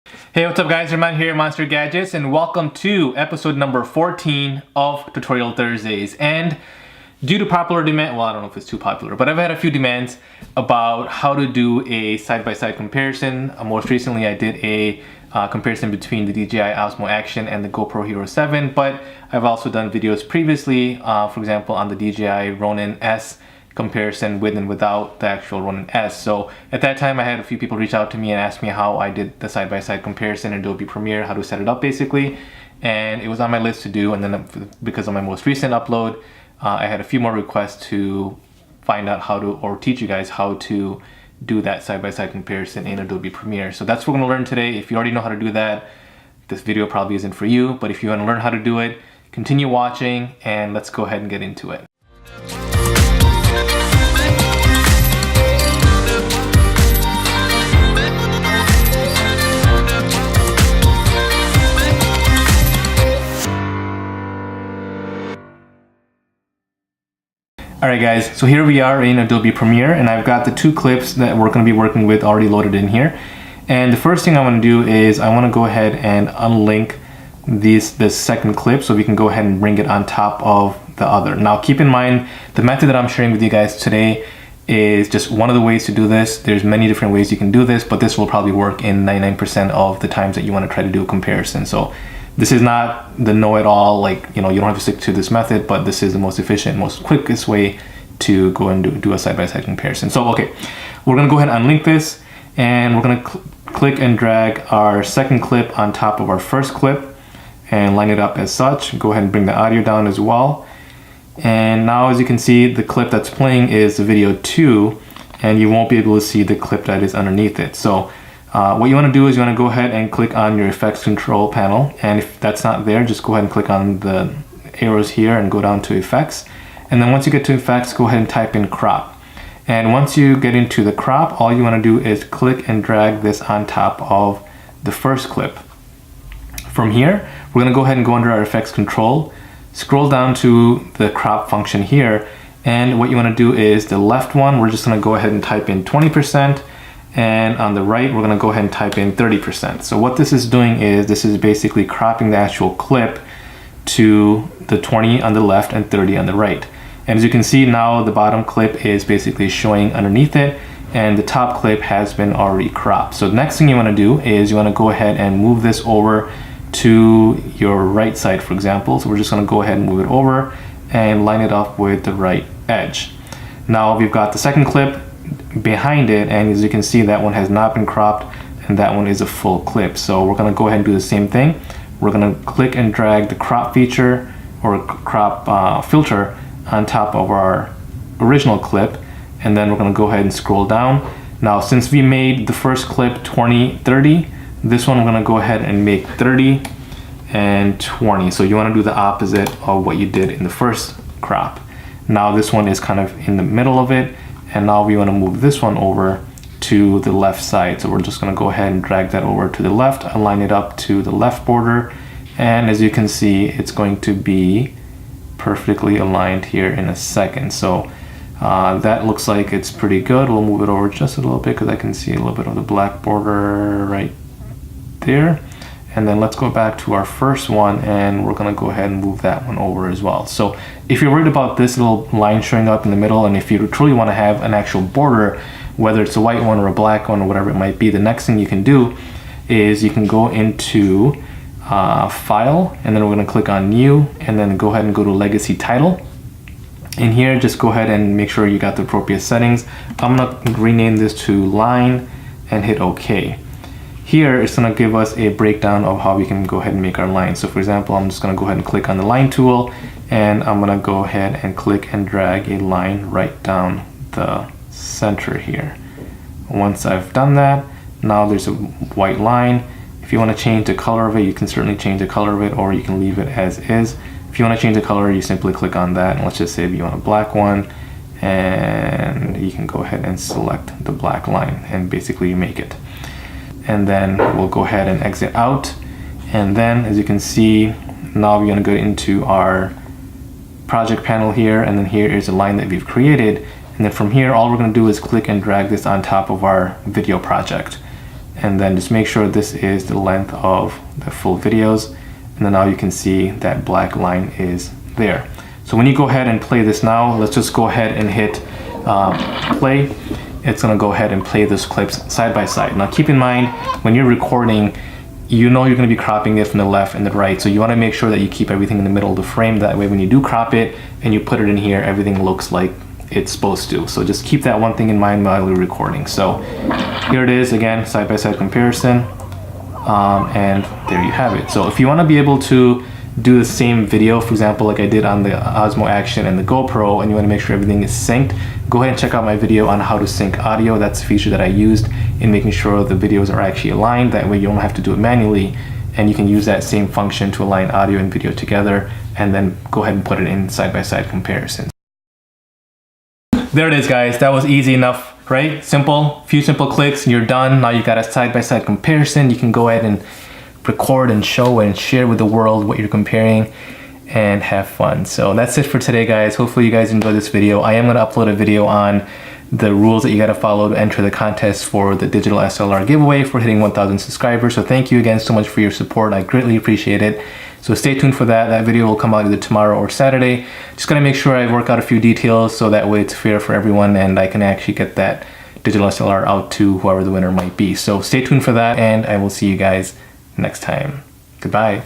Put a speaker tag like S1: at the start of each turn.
S1: Hey, what's up guys, Raman here, MonsterGadgets, and welcome to episode number 14 of Tutorial Thursdays. And due to popular demand, well, I don't know if it's too popular, but I've had a few demands about how to do a side-by-side comparison. Most recently I did a comparison between the DJI Osmo Action and the GoPro Hero 7, but I've also done videos previously, for example on the DJI Ronin S comparison with and without the actual Ronin S. So at that time I had a few people reach out to me and ask me how I did the side-by-side comparison in Adobe Premiere, how to set it up basically, and it was on my list to do. And then because of my most recent upload, I had a few more requests to find out how to, or teach you guys how to do that side-by-side comparison in Adobe Premiere. So that's what we're going to learn today. If you already know how to do that, this video probably isn't for you, but if you want to learn how to do it, continue watching and let's go ahead and get into it. Alright guys, so here we are in Adobe Premiere and I've got the two clips that we're going to be working with already loaded in here. And the first thing I want to do is I want to go ahead and unlink this second clip so we can go ahead and bring it on top of the other. Now keep in mind, the method that I'm sharing with you guys today is just one of the ways to do this. There's many different ways you can do this, but this will probably work in 99% of the times that you want to try to do a comparison. So this is not the know-it-all, like, you don't have to stick to this method, but this is the most efficient, most quickest way to go and do a side-by-side comparison. So, okay, we're gonna go ahead and unlink this, and we're gonna click and drag our second clip on top of our first clip and line it up as such. Go ahead and bring the audio down as well. And now, as you can see, the clip that's playing is video 2, and you won't be able to see the clip that is underneath it. So, what you want to do is you want to go ahead and click on your effects control panel, and if that's not there, just go ahead and click on the arrows here and go down to effects. And then once you get to effects, go ahead and type in crop. And once you get into the crop, all you want to do is click and drag this on top of the first clip. From here, we're going to go ahead and go under our effects control, scroll down to the crop function here, and what you want to do is the left one, we're just going to go ahead and type in 20%. And on the right, we're going to go ahead and type in 30%. So what this is doing is this is basically cropping the actual clip to the 20 on the left and 30 on the right. And as you can see now, the bottom clip is basically showing underneath it, and the top clip has been already cropped. So the next thing you want to do is you want to go ahead and move this over to your right side, for example. So we're just going to go ahead and move it over and line it up with the right edge. Now we've got the second clip behind it, and as you can see, that one has not been cropped and that one is a full clip. So we're going to go ahead and do the same thing. We're going to click and drag the crop feature or crop filter on top of our original clip, and then we're going to go ahead and scroll down. Now since we made the first clip 20/30, this one we're going to go ahead and make 30 and 20. So you want to do the opposite of what you did in the first crop. Now this one is kind of in the middle of it, and now we want to move this one over to the left side. So we're just going to go ahead and drag that over to the left, align it up to the left border, and as you can see, it's going to be perfectly aligned here in a second. So that looks like it's pretty good. We'll move it over just a little bit because I can see a little bit of the black border right there. And then let's go back to our first one, and we're going to go ahead and move that one over as well. So if you're worried about this little line showing up in the middle, and if you truly want to have an actual border, whether it's a white one or a black one or whatever it might be, the next thing you can do is you can go into File, and then we're going to click on New, and then go ahead and go to Legacy Title. In here, just go ahead and make sure you got the appropriate settings. I'm going to rename this to Line and hit OK. Here, it's going to give us a breakdown of how we can go ahead and make our lines. So for example, I'm just going to go ahead and click on the line tool, and I'm going to go ahead and click and drag a line right down the center here. Once I've done that, now there's a white line. If you want to change the color of it, you can certainly change the color of it, or you can leave it as is. If you want to change the color, you simply click on that, and let's just say you want a black one, and you can go ahead and select the black line, and basically you make it. And then we'll go ahead and exit out, and then as you can see, now we're going to go into our project panel here, and then here is a line that we've created, and then from here all we're going to do is click and drag this on top of our video project. and then just make sure this is the length of the full videos, and then now you can see that black line is there. So when you go ahead and play this now, let's just go ahead and hit play. It's gonna go ahead and play those clips side by side. Now keep in mind, when you're recording, you know you're gonna be cropping it from the left and the right, so you wanna make sure that you keep everything in the middle of the frame. That way when you do crop it and you put it in here, everything looks like it's supposed to. So just keep that one thing in mind while you're recording. So here it is again, side by side comparison, and there you have it. So if you wanna be able to do the same video, for example, like I did on the Osmo Action and the GoPro, and you want to make sure everything is synced, go ahead and check out my video on how to sync audio. That's a feature that I used in making sure the videos are actually aligned. That way you don't have to do it manually, and you can use that same function to align audio and video together, and then go ahead and put it in side-by-side comparison. There it is, guys. That was easy enough, right? Simple, few simple clicks and you're done. Now you've got a side-by-side comparison. You can go ahead and record and show and share with the world what you're comparing and have fun. So that's it for today, guys. Hopefully you guys enjoyed this video. I am going to upload a video on the rules that you got to follow to enter the contest for the digital SLR giveaway for hitting 1,000 subscribers. So thank you again so much for your support. I greatly appreciate it. So stay tuned for that. That video will come out either tomorrow or Saturday. Just got to make sure I work out a few details so that way it's fair for everyone and I can actually get that digital SLR out to whoever the winner might be. So stay tuned for that, and I will see you guys next time. Goodbye.